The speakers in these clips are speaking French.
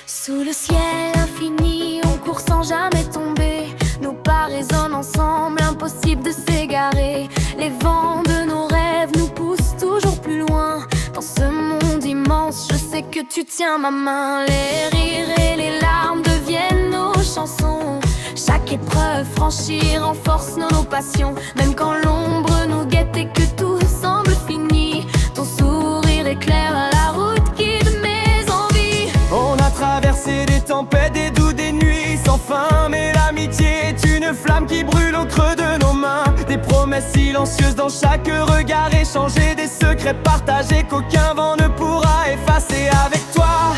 Sous le ciel infini, on court sans jamais tomber. Nos pas résonnent ensemble, impossible de s'égarer. Les vents de nos rêves nous poussent toujours plus loin. Dans ce monde immense, je sais que tu tiens ma main. Les rires et les larmes deviennent nos chansons. Chaque épreuve franchie renforce nos passions. Même quand l'ombre nous guette et que tout semble fini, ton sourire éclaire la route, guide mes envies. On a traversé des tempêtes, des doux, des nuits sans fin. Mais l'amitié est une flamme qui brûle au creux de nos mains. Des promesses silencieuses dans chaque regard échangé. Des secrets partagés qu'aucun vent ne pourra effacer. Avec toi,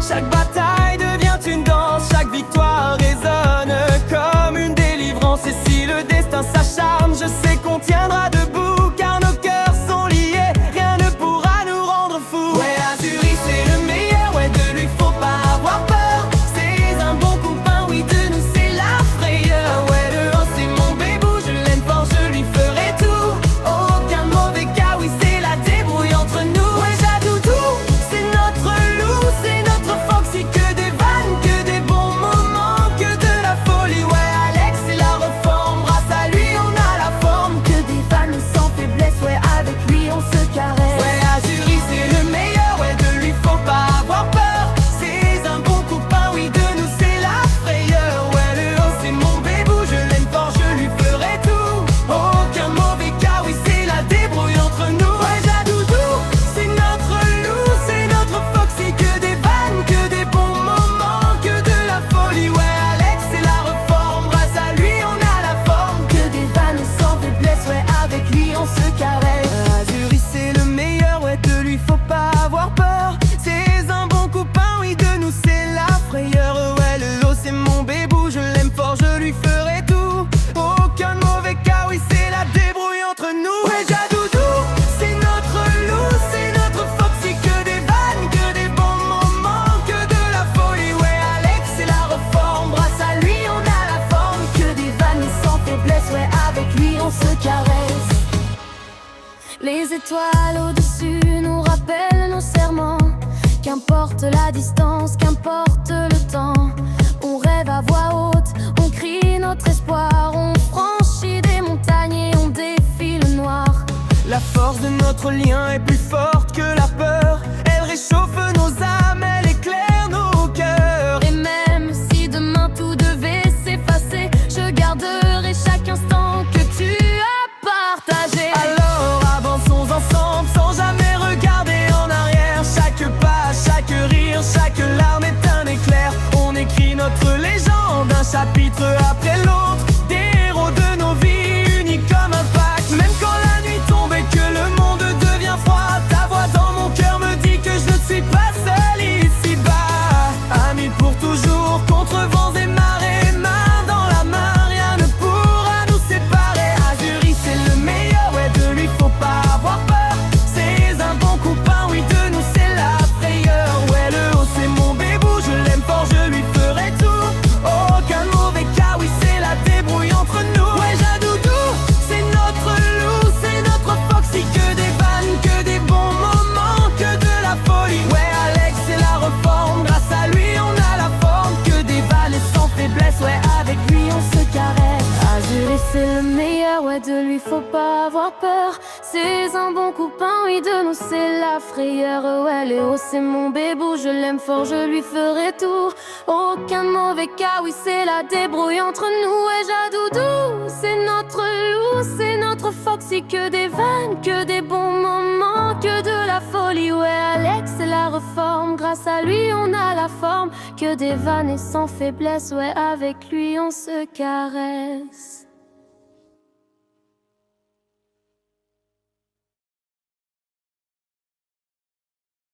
chaque bataille devient une danse. Chaque victoire résonne comme une délivrance. Et si le destin s'acharne, je sais qu'on tiendra debout, car nos cœurs sont liés, rien ne pourra nous rendre fous. Ouais, Azuri c'est le meilleur, ouais, de lui faut pas avoir peur. C'est un bon copain, oui, de nous c'est la frayeur. Ouais, le haut c'est mon bébou, je l'aime fort, je lui ferai tout. Aucun mauvais cas, oui, c'est la débrouille entre nous. Ouais, Jadoudou, c'est notre loup, c'est notre foxy. Que des vannes, que des bons moments, que de la folie. Ouais, Alex c'est la reforme, grâce à lui on a la forme. Que des vannes sans faiblesse, ouais, avec lui on se caresse. Ouais, Azuri c'est le meilleur, ouais, de lui faut pas avoir peur. C'est un bon copain, oui, de nous c'est la frayeur. Ouais, le haut c'est mon bébou, je l'aime fort, je lui ferai tout. Aucun mauvais cas, oui, c'est la débrouille entre nous. Ouais, Jadoudou, c'est notre loup, c'est notre foxy. Que des vannes, que des bons moments, que de la folie. Ouais, Alex c'est la reforme, grâce à lui on a la forme. Que des vannes sans faiblesse, ouais, avec lui on se caresse. Azuri c'est le meilleur, ouais, de lui faut pas avoir peur. C'est un bon copain, oui, de nous c'est la frayeur. Ouais, le haut c'est mon bébou, je l'aime fort, je lui ferai tout. Aucun mauvais cas, oui, c'est la débrouille entre nous. Ouais, Jadoudou, c'est notre loup, c'est notre foxy. Que des vannes, que des bons moments, que de la folie. Ouais, Alex c'est la reforme, grâce à lui on a la forme. Que des vannes sans faiblesse, ouais, avec lui on se caresse. Les étoiles au-dessus nous rappellent nos serments. Qu'importe la distance, qu'importe le temps, on rêve à voix haute, on crie notre espoir. On franchit des montagnes et on défie le noir. La force de notre lien est plus forte que la peur. Elle réchauffe nos âmes, elle éclaire nos cœurs. Et même si demain tout devait s'effacer, je garderai chaque instant que tu as partagé. Alors avançons ensemble sans jamais regarder en arrière. Chaque pas, chaque rire, chaque larme est un éclair. On écrit notre légende, un chapitre après l'autre. Des héros de nos vies, unis comme un pacte. Même quand la nuit tombe et que le monde devient froid, ta voix dans mon cœur me dit que je ne suis pas seul ici-bas. Amis pour toujours, contre vents et marées, main dans la main, rien ne pourra nous séparer. Azuri c'est le meilleur, ouais, de lui faut pas avoir peur. C'est un bon copain, oui, de nous c'est la frayeur. Ouais, le haut c'est mon bébou, je l'aime fort, je lui ferai tout. Aucun mauvais cas, oui, c'est la débrouille entre nous. Ouais, Jadoudou, c'est notre loup, c'est notre foxy. Que des vannes, que des bons moments, que de la folie. Ouais, Alex c'est la reforme, grâce à lui on a la forme. Que des vannes sans faiblesse, ouais, avec lui on se caresse. Azuri c'est le meilleur, ouais, de lui faut pas avoir peur. C'est un bon copain, oui, de nous c'est la frayeur. Ouais, Léo c'est mon bébou, je l'aime fort, je lui ferai tout. Aucun mauvais cas, oui, c'est la débrouille entre nous. Ouais, Jadoudou, c'est notre loup, c'est notre foxy. Que des vannes, que des bons moments, que de la folie. Ouais, Alex c'est la reforme, grâce à lui on a la forme. Que des vannes et sans faiblesse, ouais, avec lui on se caresse.